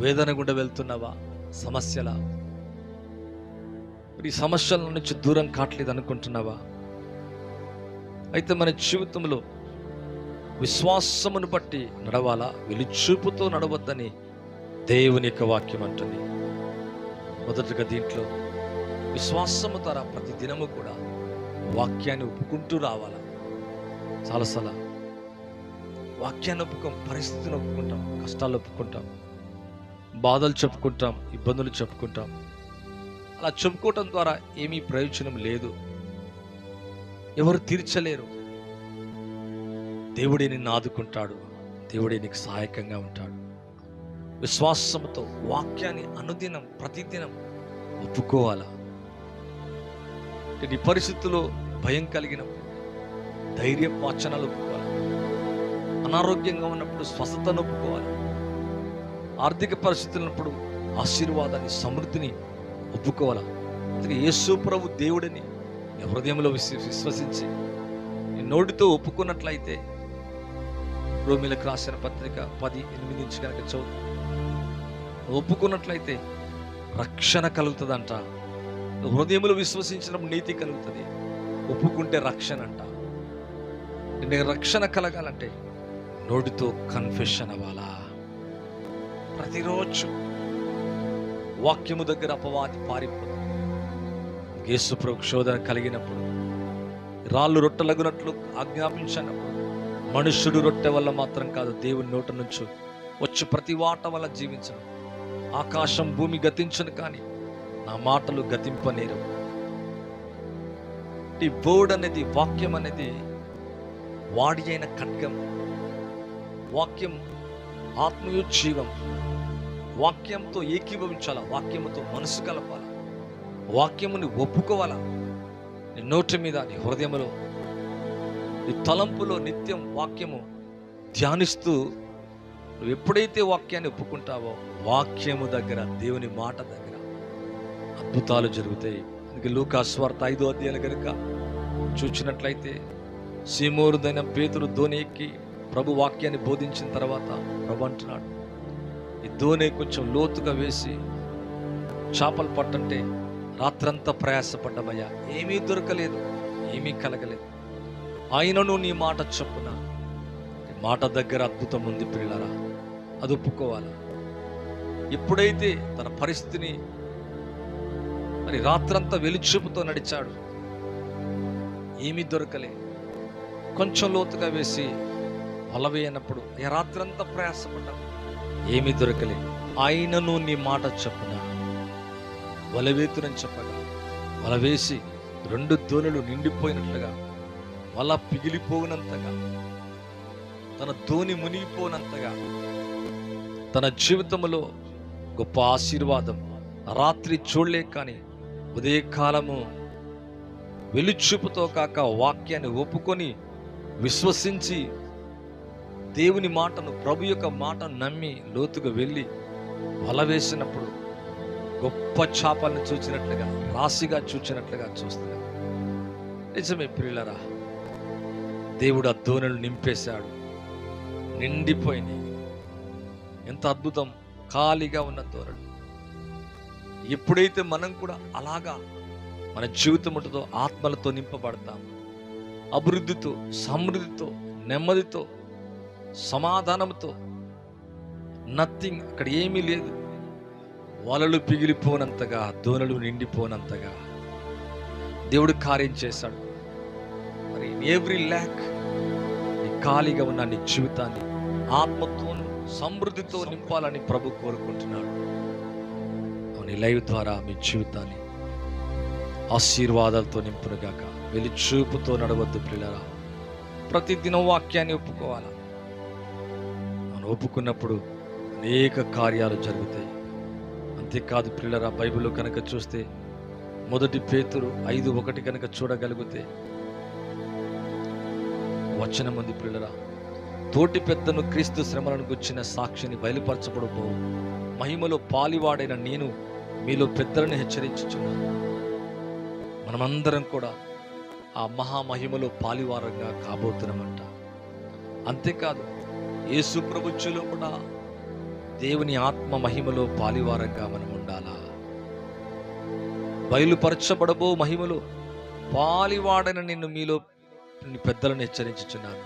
వేదన గుండా వెళ్తున్నావా? సమస్యల ఈ సమస్యల నుంచి దూరం కావట్లేదు అనుకుంటున్నావా? అయితే మన జీవితంలో విశ్వాసమును బట్టి నడవాలా, వెలుచూపుతో నడవద్దని దేవుని యొక్క వాక్యం అంటుంది. మొదటగా దీంట్లో విశ్వాసము ద్వారా ప్రతి దినము కూడా వాక్యాన్ని ఒప్పుకుంటూ రావాలా. చాలాసార్లు వాక్యాన్ని ఒప్పుకోం, పరిస్థితిని ఒప్పుకుంటాం, కష్టాలు ఒప్పుకుంటాం, బాధలు చెప్పుకుంటాం, ఇబ్బందులు చెప్పుకుంటాం. అలా చెప్పుకోవటం ద్వారా ఏమీ ప్రయోజనం లేదు, ఎవరు తీర్చలేరు. దేవుడే నిన్ను ఆదుకుంటాడు, దేవుడే నీకు సహాయకంగా ఉంటాడు. విశ్వాసంతో వాక్యాన్ని అనుదినం ప్రతిదినం ఒప్పుకోవాలా. నీ పరిస్థితుల్లో భయం కలిగినప్పుడు ధైర్యపాచనాలు ఒప్పుకోవాలి. అనారోగ్యంగా ఉన్నప్పుడు స్వస్థతను ఒప్పుకోవాలి. ఆర్థిక పరిస్థితులున్నప్పుడు ఆశీర్వాదాన్ని, సమృద్ధిని ఒప్పుకోవాలా. అందుకే యేసు ప్రభు దేవుడిని నీ హృదయంలో విశ్వసించి నీ నోటితో ఒప్పుకున్నట్లయితే, రోమీలకు రాసిన పత్రిక 10:8 నుంచి కనుక చదువు, ఒప్పుకున్నట్లయితే రక్షణ కలుగుతుందంట. హృదయంలో విశ్వసించినప్పుడు నీతి కలుగుతుంది, ఒప్పుకుంటే రక్షణ అంట. నీకు రక్షణ కలగాలంటే నోటితో కన్ఫెషన్ అవ్వాలా. ప్రతిరోజు వాక్యము దగ్గర అపవాది పారిపోతుంది. యేసు ప్రభు శోధన కలిగినప్పుడు, రాళ్ళు రొట్టెలగునట్లు ఆజ్ఞాపించినప్పుడు, మనుష్యుడు రొట్టె వల్ల మాత్రం కాదు, దేవుని నోట నుంచి వచ్చి ప్రతి వాట వల్ల జీవించను. ఆకాశం భూమి గతించను, కానీ నా మాటలు గతింపనేరు. ఈ వర్డ్ అనేది, వాక్యం అనేది వాడి అయిన ఖడ్గం. వాక్యం ఆత్మయు జీవం. వాక్యంతో ఏకీభవించాలా, వాక్యముతో మనసు కలపాలా, వాక్యముని ఒప్పుకోవాలా. నీ నోటి మీద, నీ హృదయములో, నీ తలంపులో నిత్యం వాక్యము ధ్యానిస్తూ నువ్వు ఎప్పుడైతే వాక్యాన్ని ఒప్పుకుంటావో, వాక్యము దగ్గర, దేవుని మాట దగ్గర అద్భుతాలు జరుగుతాయి. అందుకే లూకా సువార్త 5వ అధ్యాయం కనుక చూచినట్లయితే, సీమోరుదైన పేతురు దోణి ఎక్కి ప్రభు వాక్యాన్ని బోధించిన తర్వాత ప్రభు అంటున్నాడు, ఈ దోణి కొంచెం లోతుగా వేసి చేపలు పట్టంటే రాత్రంతా ప్రయాసపడ్డామయ్యా, ఏమీ దొరకలేదు, ఏమీ కలగలేదు. ఆయనను నీ మాట చొప్పున, మాట దగ్గర అద్భుతం ఉంది పిల్లరా, అది ఒప్పుకోవాలి. ఎప్పుడైతే తన పరిస్థితిని మరి రాత్రంతా వెలుచూపుతో నడిచాడు, ఏమీ దొరకలే, కొంచెం లోతుగా వేసి వల వేయనప్పుడు రాత్రంతా ప్రయాసపడ్డాం, ఏమీ దొరకలే. ఆయనను నీ మాట చొప్పున వలవేతునని చెప్పగా, వల వేసి 2 దోణులు నిండిపోయినట్లుగా, వల పిగిలిపోయినంతగా, తన దోణి మునిగిపోనంతగా తన జీవితంలో గొప్ప ఆశీర్వాదం రాత్రి చూడలే, కానీ ఉదయకాలము వెలుచూపుతో కాక వాక్యాన్ని ఒప్పుకొని విశ్వసించి దేవుని మాటను, ప్రభు యొక్క మాటను నమ్మి లోతుగా వెళ్ళి వల వేసినప్పుడు గొప్ప చేపలను చూచినట్లుగా, రాశిగా చూచినట్లుగా చూస్తున్నాడు. నిజమే ప్రియులరా, దేవుడు ఆ దోణులు నింపేశాడు, నిండిపోయినాయి. ఎంత అద్భుతం! ఖాళీగా ఉన్న దోణులు. ఎప్పుడైతే మనం కూడా అలాగా మన జీవితం ఉంటుందో, ఆత్మలతో నింపబడతాం, అభివృద్ధితో, సమృద్ధితో, నెమ్మదితో, సమాధానంతో. నథింగ్, అక్కడ ఏమీ లేదు. వలలు పిగిలిపోనంతగా, దోణులు నిండిపోనంతగా దేవుడు కార్యం చేశాడు. మరి ఎవ్రీ ల్యాక్, ఖాళీగా ఉన్న నీ జీవితాన్ని ఆత్మతోను సమృద్ధితో నింపాలని ప్రభు కోరుకుంటున్నాడు. నీ లైవ్ ద్వారా మీ జీవితాన్ని ఆశీర్వాదాలతో నింపునుగాక. వెలుచూపుతో నడవద్దు ప్రియులారా, ప్రతిదినం వాక్యాన్ని ఒప్పుకోవాలా. మనం ఒప్పుకున్నప్పుడు అనేక కార్యాలు జరుగుతాయి. అంతేకాదు ప్రియులారా, బైబిల్లో కనుక చూస్తే 1 పేతురు 5:1 కనుక చూడగలిగితే వచనం ఉంది ప్రియులారా, తోటి పెద్దను క్రీస్తు శ్రమలను గుర్చిన సాక్షిని బయలుపరచబడబో మహిమలో పాలివాడైన నేను మీలో పెద్దలను హెచ్చరించుచున్నాను. మనమందరం కూడా ఆ మహామహిమలో పాలివారంగా కాబోతున్నామంట. అంతేకాదు యేసు ప్రభువులో కూడా దేవుని ఆత్మ మహిమలో పాలివారంగా మనం ఉండాలా. బయలుపరచబడబో మహిమలో పాలివాడన నిన్ను మీలో పెద్దలను హెచ్చరించుచున్నాను.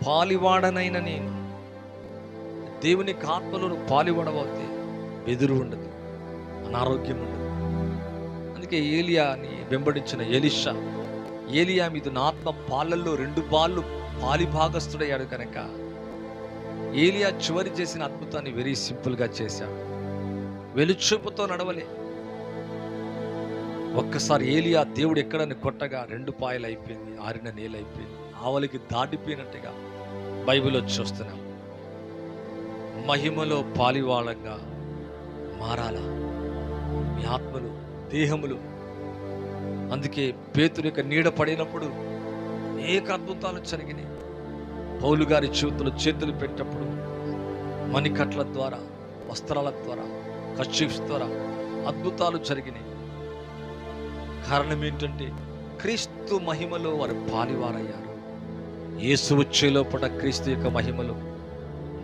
పాలివాడనైన నేను దేవునికి ఆత్మలో పాలివాడవతే బెదురు ఉండదు, అనారోగ్యం ఉండదు. అందుకే ఏలియాని వెంబడించిన ఎలీషా, ఏలియా మీద నా ఆత్మ పాలల్లో 2 పాళ్ళు పాలిభాగస్తుడయ్యాడు కనుక ఏలియా చివరి చేసిన అద్భుతాన్ని వెరీ సింపుల్గా చేశాడు. వెలుచూపుతో నడవలే. ఒక్కసారి ఏలియా దేవుడు ఎక్కడని కొట్టగా 2 పాయలు అయిపోయింది, ఆరిన నేల అయిపోయింది, ఆవలికి దాటిపోయినట్టుగా బైబిల్లో చూస్తున్నాం. మహిమలో పాలివాళంగా మారాలా మీ ఆత్మలు, దేహములు. అందుకే పేతురు యొక్క నీడ పడినప్పుడు అనేక అద్భుతాలు జరిగినాయి. పౌలు గారి జీవితంలో చేతులు పెట్టినప్పుడు మణికట్ల ద్వారా, వస్త్రాల ద్వారా, కర్చీఫ్స్ ద్వారా అద్భుతాలు జరిగినాయి. కారణం ఏంటంటే క్రీస్తు మహిమలో వారు పాలివారయ్యారు. యేసు వచ్చే లోపల క్రీస్తు యొక్క మహిమలో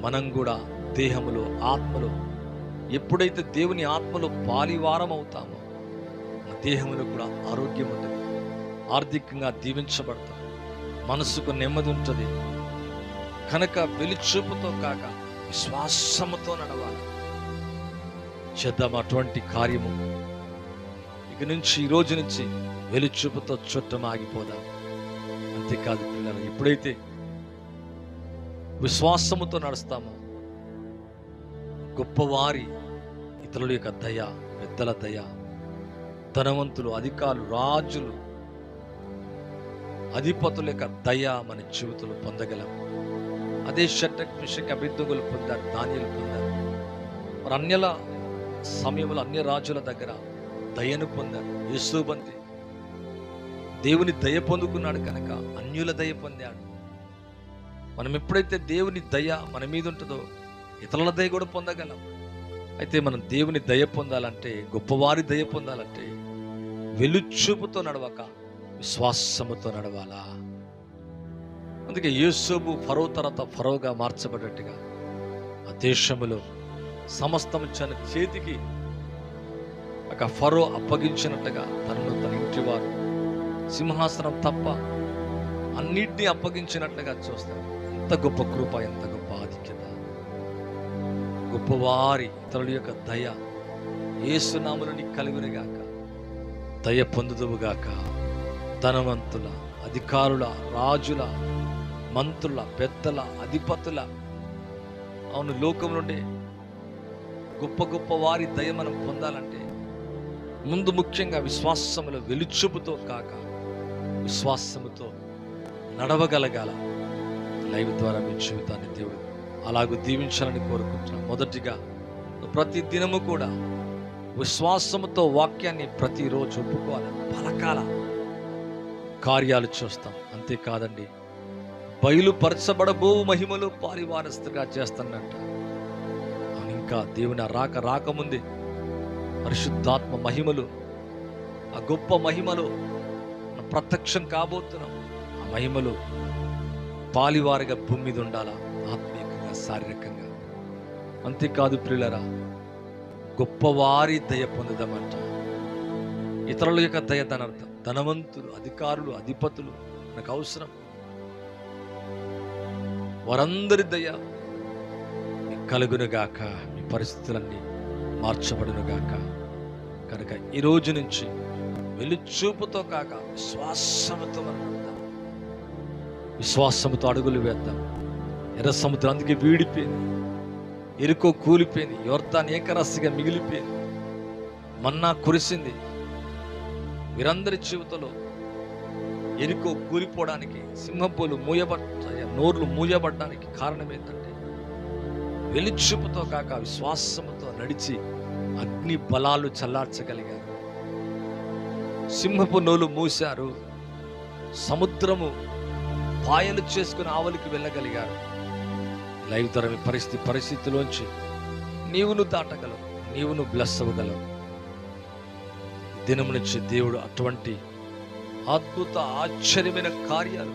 మనం కూడా దేహములో, ఆత్మలో ఎప్పుడైతే దేవుని ఆత్మలో పాలివారం అవుతామో మన దేహంలో కూడా ఆరోగ్యం ఉంటుంది, ఆర్థికంగా దీవించబడతాం, మనసుకు నెమ్మది ఉంటుంది. కనుక వెలుచూపుతో కాక విశ్వాసముతో నడవాలి. చేద్దాం అటువంటి కార్యము. ఇక నుంచి, ఈ రోజు నుంచి వెలుచూపుతో చుట్టం ఆగిపోదాం. అంతేకాదు పిల్లలు, ఎప్పుడైతే విశ్వాసముతో నడుస్తామో గొప్పవారి, ఇతరుల యొక్క దయ, పెద్దల దయ, ధనవంతులు, అధికారులు, రాజులు, అధిపతుల యొక్క దయ మన జీవితంలో పొందగలం. అదే షడ్రక్ మెషక్ అబేద్నెగోలు పొందారు, దానియేలు పొందారు. మరి అన్యుల సమయంలో అన్య రాజుల దగ్గర దయను పొందారు. యేసోబంతి దేవుని దయ పొందుకున్నాడు కనుక అన్యుల దయ పొందాడు. మనం ఎప్పుడైతే దేవుని దయ మన మీద ఉంటుందో ఇతరుల దయ కూడా పొందగలం. అయితే మనం దేవుని దయ పొందాలంటే, గొప్పవారి దయ పొందాలంటే వెలుచూపుతో నడవక విశ్వాసముతో నడవాలా. అందుకే యోసేపు ఫరో తర్వాత ఫరోగా మార్చబడ్డట్టుగా ఆ దేశములో సమస్తము తన చేతికి ఒక ఫరో అప్పగించినట్టుగా తనను, తన ఇంటి వారు, సింహాసనం తప్ప అన్నిటినీ అప్పగించినట్లుగా చూస్తారు. ఎంత గొప్ప కృప, ఎంత గొప్ప ఆధిక్యత. గొప్పవారి, ఇతరుల యొక్క దయ యేసు నామములో నీకు కలుగునుగాక. దయ పొందుదువుగాక. ధనవంతుల, అధికారుల, రాజుల, మంత్రుల, పెద్దల, అధిపతుల, అవును, లోకం నుండి గొప్ప గొప్ప వారి దయ మనం పొందాలంటే ముందు ముఖ్యంగా విశ్వాసములో వెలుచూపుతో కాక విశ్వాసముతో నడవగలగాల. లైవ్ ద్వారా మీ జీవితాన్ని దేవుడు అలాగూ దీవించాలని కోరుకుంటున్నాం. మొదటిగా ప్రతి దినము కూడా విశ్వాసముతో వాక్యాన్ని ప్రతిరోజు ఒప్పుకోవాలి, పలకాల. కార్యాలు చూస్తాం. అంతేకాదండి, బయలుపరచబడబో మహిమలో పాలివారస్తుగా చేస్తానంట. ఇంకా దేవుని రాకముందే పరిశుద్ధాత్మ మహిమలు, ఆ గొప్ప మహిమలో ప్రత్యక్షం కాబోతున్నాం. ఆ మహిమలో పాలివారిగా భూమి మీద ఉండాలా, ఆత్మీయంగా, శారీరకంగా. అంతేకాదు ప్రియులరా, గొప్పవారి దయ పొందుదామంట. ఇతరుల యొక్క దయ, దానర్థం ధనవంతులు, అధికారులు, అధిపతులు మనకు అవసరం. వారందరి దయ మీకు కలుగునుగాక. మీ పరిస్థితులన్నీ మార్చబడునుగాక. కనుక ఈ రోజు నుంచి వెలుచూపుతో కాక విశ్వాసముతో మనం నడుద్దాం. విశ్వాసముతో అడుగులు వేద్దాం. ఎర్ర సముద్రం అందుకే వీడిపోయింది, ఎరుకో కూలిపోయింది, యోర్దాను ఏకరాశిగా మిగిలిపోయింది, మన్నా కురిసింది. వీరందరి జీవితంలో ఎరుకో కూలిపోవడానికి, సింహపులు నోర్లు మూయబడ్డానికి కారణం ఏంటంటే వెలుచూపుతో కాక విశ్వాసముతో నడిచి అగ్ని బలాలు చల్లార్చగలిగారు. సింహపు నోలు మూశారు, సముద్రము పాయలు చేసుకుని ఆవలికి వెళ్ళగలిగారు. లైవ్ తరమి పరిస్థితిలోంచి నీవును దాటగలవు, నీవును బ్లెస్ అవ్వగలవు. దినము నుంచి దేవుడు అటువంటి అద్భుత ఆశ్చర్యమైన కార్యాలు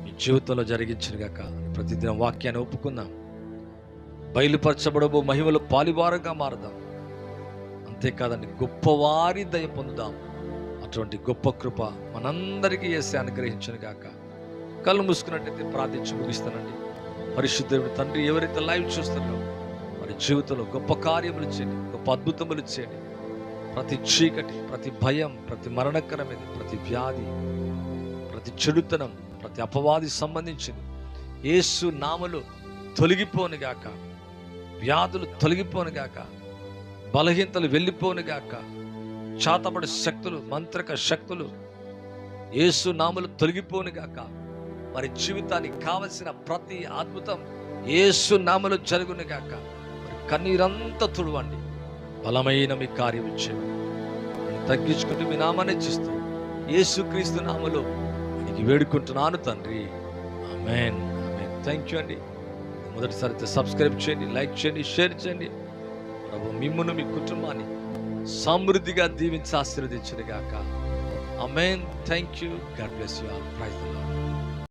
మీ జీవితంలో జరిగించుగాక. ప్రతిదినం వాక్యాన్ని ఒప్పుకుందాం. బయలుపరచబడబో మహిమలో పాలివారుగా మారదాం. అంతేకాదండి, గొప్పవారి దయ పొందుదాం. అటువంటి గొప్ప కృప మనందరికీ యేసే అనుగ్రహించును గాక. కళ్ళు మూసుకున్నట్టయితే ప్రార్థించి ముగిస్తానండి. పరిశుద్ధుడు తండ్రి, ఎవరైతే లైవ్ చూస్తున్నారో వారి జీవితంలో గొప్ప కార్యములు చేయండి, గొప్ప అద్భుతములు చేయండి. ప్రతి చీకటి, ప్రతి భయం, ప్రతి మరణకరమైనది, ప్రతి వ్యాధి, ప్రతి చెడుతనం, ప్రతి అపవాది సంబంధించింది యేసు నామములో తొలగిపోను గాక. వ్యాధులు తొలగిపోను గాక, బలహీనతలు వెళ్ళిపోను గాక, చాతబడి శక్తులు, మంత్రక శక్తులు యేసు నామములో తొలగిపోను గాక. వారి జీవితానికి కావలసిన ప్రతి అద్భుతం యేసు నామములో జరుగును గాక. మరి కన్నీరంతా తుడవండి. బలమైన మీ కార్యం ఇచ్చేయండి. తగ్గించుకుంటూ మీ నామాన్ని ఇచ్చిస్తూ యేసుక్రీస్తు నామములో నీకు వేడుకుంటున్నాను తండ్రి. ఆమేన్, ఆమేన్. థ్యాంక్ యూ అండి. మొదటిసారి సబ్స్క్రైబ్ చేయండి, లైక్ చేయండి, షేర్ చేయండి. ప్రభు మిమ్మును మీ కుటుంబాన్ని సమృద్ధిగా దీవించి ఆశీర్వదించును గాక. Amen. Thank you. God bless you all. Praise the lord.